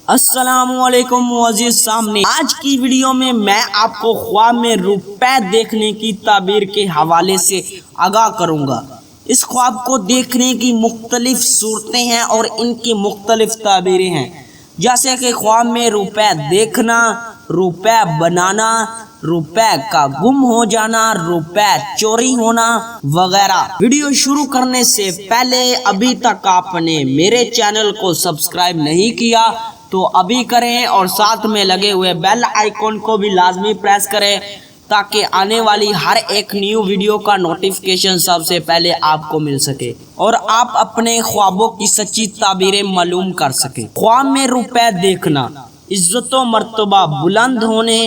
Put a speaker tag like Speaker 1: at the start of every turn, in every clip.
Speaker 1: السلام علیکم معزز سامنے، آج کی ویڈیو میں آپ کو خواب میں روپے دیکھنے کی تعبیر کے حوالے سے آگاہ کروں گا۔ اس خواب کو دیکھنے کی مختلف صورتیں ہیں اور ان کی مختلف تعبیریں ہیں، جیسے کہ خواب میں روپے دیکھنا، روپے بنانا، روپے کا گم ہو جانا، روپے چوری ہونا وغیرہ۔ ویڈیو شروع کرنے سے پہلے ابھی تک آپ نے میرے چینل کو سبسکرائب نہیں کیا تو ابھی کریں اور ساتھ میں لگے ہوئے بیل آئیکن کو بھی لازمی پریس کریں تاکہ آنے والی ہر ایک نیو ویڈیو کا نوٹیفیکیشن سب سے پہلے آپ کو مل سکے اور آپ اپنے خوابوں کی سچی تعبیریں معلوم کر سکیں۔ خواب میں روپے دیکھنا، عزت و مرتبہ بلند ہونے،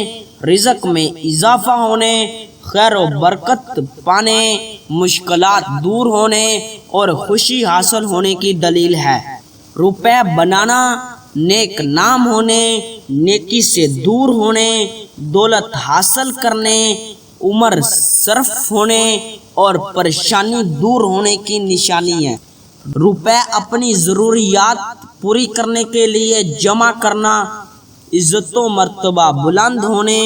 Speaker 1: رزق میں اضافہ ہونے، خیر و برکت پانے، مشکلات دور ہونے اور خوشی حاصل ہونے کی دلیل ہے۔ روپے بنانا، نیک نام ہونے، نیکی سے دور ہونے، دولت حاصل کرنے، عمر صرف ہونے اور پریشانی دور ہونے کی نشانی ہے۔ روپے اپنی ضروریات پوری کرنے کے لیے جمع کرنا، عزت و مرتبہ بلند ہونے،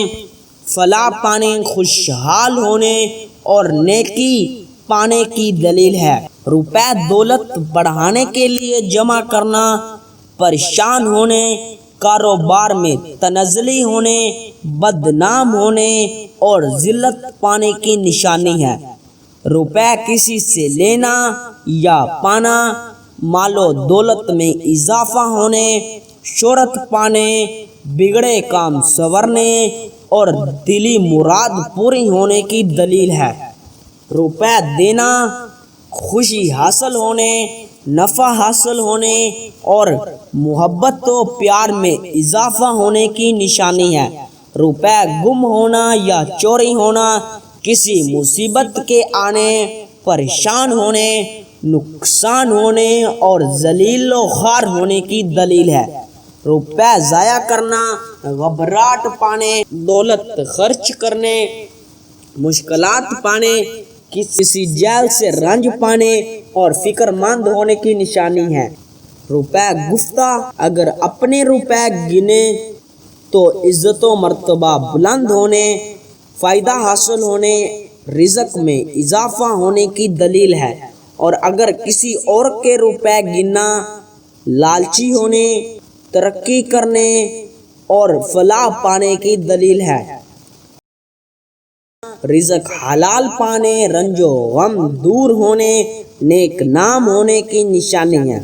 Speaker 1: فلاح پانے، خوشحال ہونے اور نیکی پانے کی دلیل ہے۔ روپے دولت بڑھانے کے لیے جمع کرنا، پریشان ہونے، کاروبار میں تنزلی ہونے، بدنام ہونے اور ذلت پانے کی نشانی ہے۔ روپے کسی سے لینا یا پانا، مال و دولت میں اضافہ ہونے، شہرت پانے، بگڑے کام سنورنے اور دلی مراد پوری ہونے کی دلیل ہے۔ روپے دینا، خوشی حاصل ہونے، نفع حاصل ہونے اور محبت و پیار میں اضافہ ہونے کی نشانی ہے۔ روپے گم ہونا یا چوری ہونا، کسی مصیبت کے آنے، پریشان ہونے، نقصان ہونے اور ذلیل و خوار ہونے کی دلیل ہے۔ روپے ضائع کرنا، گھبراہٹ پانے، دولت خرچ کرنے، مشکلات پانے، کسی جیل سے رنج پانے اور فکر مند ہونے کی نشانی ہے۔ روپے گفتہ، اگر اپنے روپے گنے تو عزت و مرتبہ بلند ہونے، فائدہ حاصل ہونے، رزق میں اضافہ ہونے کی دلیل ہے، اور اگر کسی اور کے روپے گننا لالچی ہونے، ترقی کرنے اور فلاح پانے کی دلیل ہے۔ رزق حلال پانے، رنج و غم دور ہونے، نیک نام ہونے کی نشانی ہے،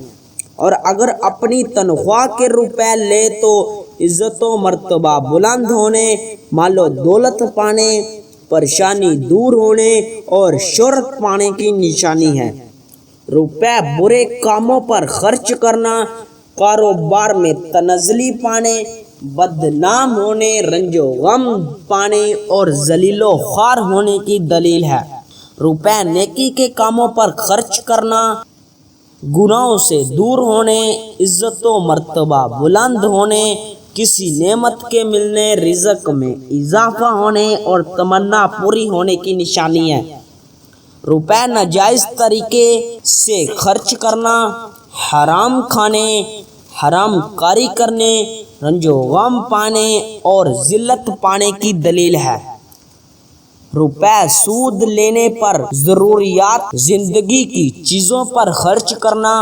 Speaker 1: اور اگر اپنی تنخواہ کے روپے لے تو عزت و مرتبہ بلند ہونے، مال و دولت پانے، پریشانی دور ہونے اور شہرت پانے کی نشانی ہے۔ روپے برے کاموں پر خرچ کرنا، کاروبار میں تنزلی پانے، بدنام ہونے، رنج و غم پانے اور ذلیل و خوار ہونے کی دلیل ہے۔ روپے نیکی کے کاموں پر خرچ کرنا، گناہوں سے دور ہونے، عزت و مرتبہ بلند ہونے، کسی نعمت کے ملنے، رزق میں اضافہ ہونے اور تمنا پوری ہونے کی نشانی ہے۔ روپے ناجائز طریقے سے خرچ کرنا، حرام کھانے، حرام کاری کرنے، رنج و غم پانے اور ذلت پانے کی دلیل ہے۔ روپے سود لینے پر، ضروریات زندگی کی چیزوں پر خرچ کرنا،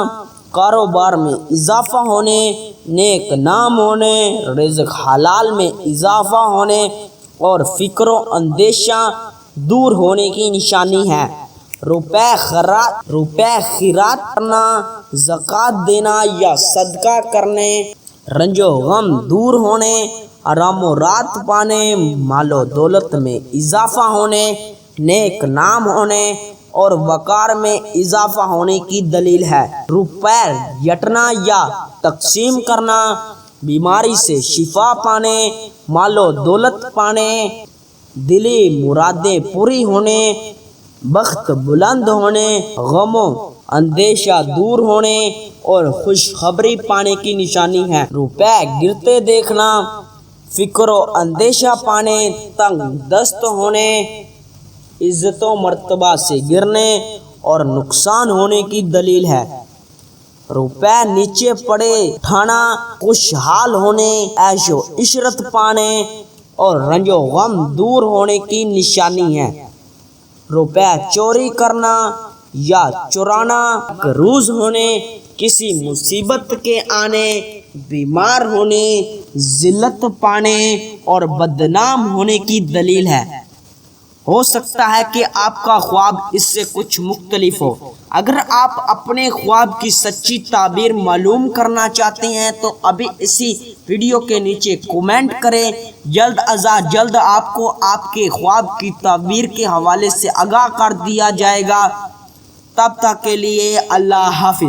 Speaker 1: کاروبار میں اضافہ ہونے، نیک نام ہونے، رزق حلال میں اضافہ ہونے اور فکر و اندیشہ دور ہونے کی نشانی ہے۔ روپے خیرات کرنا، زکوٰۃ دینا یا صدقہ کرنے، رنج و غم دور ہونے، آرام و راحت پانے، مال و دولت میں اضافہ ہونے، نیک نام ہونے اور وقار میں اضافہ ہونے کی دلیل ہے۔ روپے یٹنا یا تقسیم کرنا، بیماری سے شفا پانے، مال و دولت پانے، دلی مرادیں پوری ہونے، بخت بلند ہونے، غم و اندیشہ دور ہونے اور خوشخبری پانے کی نشانی ہے۔ روپے گرتے دیکھنا، فکر و اندیشہ پانے، تنگ دست ہونے، عزت و مرتبہ سے گرنے اور نقصان ہونے کی دلیل ہے۔ روپے نیچے پڑے اٹھانا خوشحال ہونے، عیش و عشرت پانے اور رنج و غم دور ہونے کی نشانی ہے۔ روپے چوری کرنا یا چرانا مقروض ہونے، کسی مصیبت کے آنے، بیمار ہونے، ذلت پانے اور بدنام ہونے کی دلیل ہے۔ ہو سکتا ہے کہ آپ کا خواب اس سے کچھ مختلف ہو۔ اگر آپ اپنے خواب کی سچی تعبیر معلوم کرنا چاہتے ہیں تو ابھی اسی ویڈیو کے نیچے کومنٹ کریں۔ جلد از جلد آپ کو آپ کے خواب کی تعبیر کے حوالے سے آگاہ کر دیا جائے گا۔ تب تک کے لیے اللہ حافظ۔